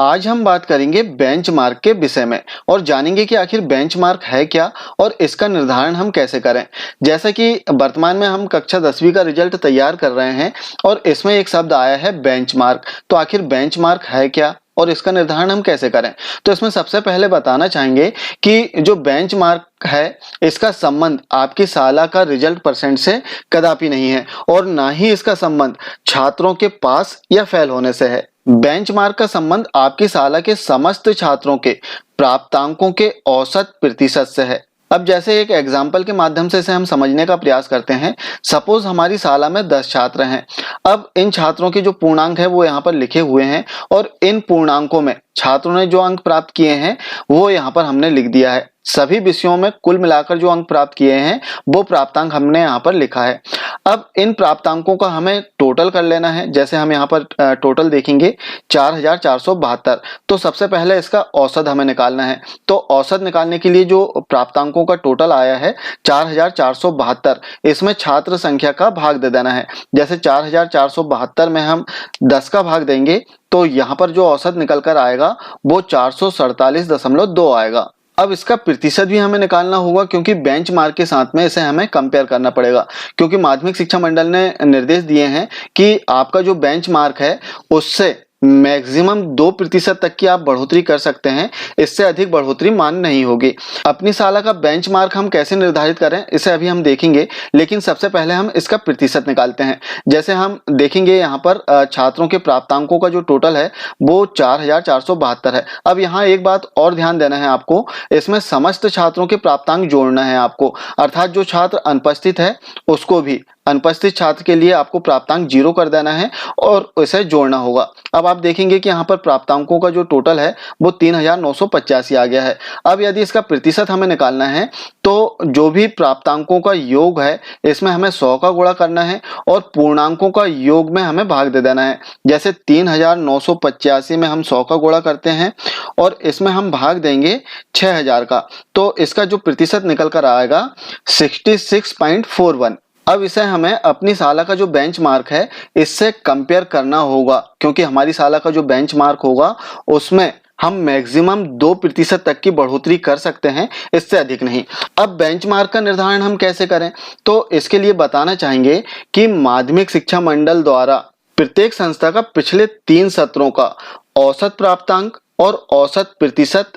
आज हम बात करेंगे बेंचमार्क के विषय में और जानेंगे कि आखिर बेंचमार्क है क्या और इसका निर्धारण हम कैसे करें। जैसा कि वर्तमान में हम कक्षा 10वीं का रिजल्ट तैयार कर रहे हैं और इसमें एक शब्द आया है बेंचमार्क। तो आखिर बेंचमार्क है क्या और इसका निर्धारण हम कैसे करें। तो इसमें सबसे पहले बताना चाहेंगे कि जो बेंचमार्क है इसका संबंध आपकी साला का रिजल्ट परसेंट से कदापि नहीं है और ना ही इसका संबंध छात्रों के पास या फेल होने से है। बेंचमार्क का संबंध आपकी साला के समस्त छात्रों के प्राप्तांकों के औसत प्रतिशत से है। अब जैसे एक एग्जाम्पल के माध्यम से इसे हम समझने का प्रयास करते हैं। सपोज हमारी शाला में 10 छात्र हैं। अब इन छात्रों के जो पूर्णांक है वो यहाँ पर लिखे हुए हैं और इन पूर्णांकों में छात्रों ने जो अंक प्राप्त किए हैं वो यहाँ पर हमने लिख दिया है। सभी विषयों में कुल मिलाकर जो अंक प्राप्त किए हैं वो प्राप्तांक हमने यहाँ पर लिखा है। अब इन प्राप्तांकों का हमें टोटल कर लेना है। जैसे हम यहाँ पर टोटल देखेंगे 4472। तो सबसे पहले इसका औसत हमें निकालना है। तो औसत निकालने के लिए जो प्राप्तांकों का टोटल आया है 4472, इसमें छात्र संख्या का भाग दे देना है। जैसे 4472 में हम 10 का भाग देंगे तो यहाँ पर जो औसत निकल कर आएगा वो 447.2 आएगा। अब इसका प्रतिशत भी हमें निकालना होगा क्योंकि बेंचमार्क के साथ में इसे हमें कंपेयर करना पड़ेगा, क्योंकि माध्यमिक शिक्षा मंडल ने निर्देश दिए हैं कि आपका जो बेंचमार्क है उससे मैक्सिमम 2% तक की आप बढ़ोतरी कर सकते हैं, इससे अधिक बढ़ोतरी मान्य नहीं होगी। अपनी साला का बेंचमार्क हम कैसे निर्धारित करें इसे अभी हम देखेंगे, लेकिन सबसे पहले हम इसका प्रतिशत निकालते हैं। जैसे हम देखेंगे यहाँ पर छात्रों के प्राप्तांकों का जो टोटल है वो 4472 है। अब यहाँ एक बात और ध्यान देना है आपको, इसमें समस्त छात्रों के प्राप्तांक जोड़ना है आपको, अर्थात जो छात्र अनुपस्थित है उसको भी अनुपस्थित छात्र के लिए आपको प्राप्तांक 0 कर देना है और इसे जोड़ना होगा। अब आप देखेंगे कि यहाँ पर प्राप्तांकों का जो टोटल है वो 3985 आ गया है। अब यदि इसका प्रतिशत हमें निकालना है तो जो भी प्राप्तांकों का योग है इसमें हमें 100 का गुणा करना है और पूर्णांकों का योग में हमें भाग दे देना है। जैसे 3985 में हम 100 का गुणा करते हैं और इसमें हम भाग देंगे 6000 का, तो इसका जो प्रतिशत निकल कर आएगा 66.41। अब इसे हमें अपनी साला का जो बेंचमार्क है इससे कंपेयर करना होगा, क्योंकि हमारी साला का जो बेंचमार्क होगा उसमें हम मैक्सिमम 2% तक की बढ़ोतरी कर सकते हैं, इससे अधिक नहीं। अब बेंचमार्क का निर्धारण हम कैसे करें, तो इसके लिए बताना चाहेंगे कि माध्यमिक शिक्षा मंडल द्वारा प्रत्येक संस्था का पिछले 3 सत्रों का औसत प्राप्तांक और औसत प्रतिशत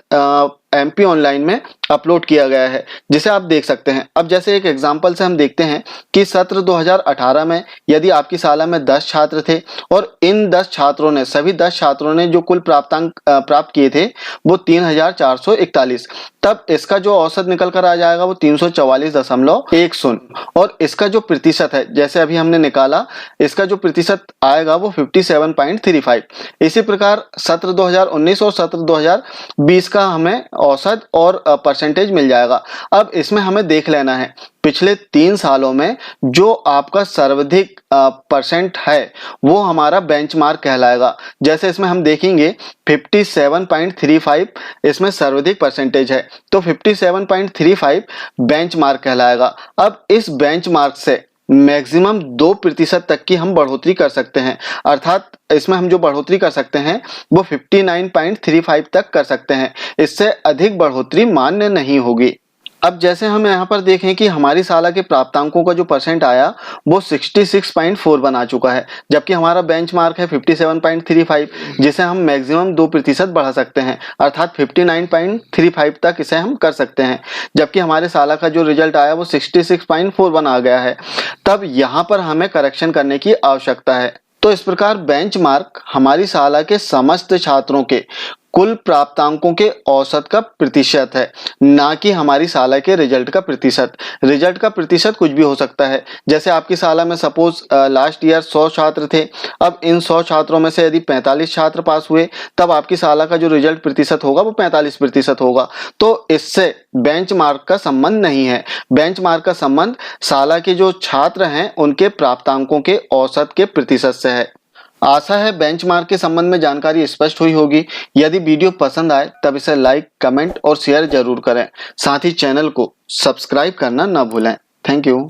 MP ऑनलाइन में अपलोड किया गया है, जिसे आप देख सकते हैं। अब जैसे एक एग्जांपल से हम देखते हैं कि सत्र 2018 में यदि आपकी साला में 10 छात्र थे और इन 10 छात्रों ने सभी 10 छात्रों ने जो कुल प्राप्तांक प्राप्त किए थे वो 3441, तब इसका जो औसत निकल कर आ जाएगा वो 344.10 और इसका जो प्रतिशत है जैसे अभी हमने निकाला, इसका जो प्रतिशत आएगा वो 57.35। इसी प्रकार सत्र 2019 और सत्र 2020 का हमें औसत और परसेंटेज मिल जाएगा। अब इसमें हमें देख लेना है पिछले 3 सालों में जो आपका सर्वाधिक परसेंट है वो हमारा बेंचमार्क कहलाएगा। जैसे इसमें हम देखेंगे 57.35 इसमें सर्वाधिक परसेंटेज है, तो 57.35 बेंचमार्क कहलाएगा। अब इस बेंचमार्क से मैक्सिमम 2% तक की हम बढ़ोतरी कर सकते हैं, अर्थात इसमें हम जो बढ़ोतरी कर सकते हैं वो 59.35 तक कर सकते हैं, इससे अधिक बढ़ोतरी मान्य नहीं होगी। अब जैसे हम यहाँ पर देखें कि हमारी साला के प्राप्तांकों का जो परसेंट आया वो 66.41 आ चुका है, जबकि हमारा बेंचमार्क है 57.35, जिसे हम मैक्सिमम 2% बढ़ा सकते हैं, अर्थात 59.35 तक इसे हम कर सकते हैं। जबकि हमारे साला का जो रिजल्ट आया वो 66.41 आ गया है। तब यहाँ पर हमें करेक्शन करने की आवश्यकता है। तो इस प्रकार बेंचमार्क हमारी साला के समस्त छात्रों के कुल प्राप्तांकों के औसत का प्रतिशत है, ना कि हमारी साला के रिजल्ट का प्रतिशत। रिजल्ट का प्रतिशत कुछ भी हो सकता है। जैसे आपकी साला में सपोज लास्ट ईयर 100 छात्र थे, अब इन 100 छात्रों में से यदि 45 छात्र पास हुए तब आपकी साला का जो रिजल्ट प्रतिशत होगा वो 45% होगा। तो इससे बेंचमार्क का संबंध नहीं है। बेंचमार्क का संबंध साला के जो छात्र हैं उनके प्राप्तांकों के औसत के प्रतिशत से है। आशा है बेंचमार्क के संबंध में जानकारी स्पष्ट हुई होगी। यदि वीडियो पसंद आए तब इसे लाइक, कमेंट और शेयर जरूर करें। साथ ही चैनल को सब्सक्राइब करना न भूलें। Thank you.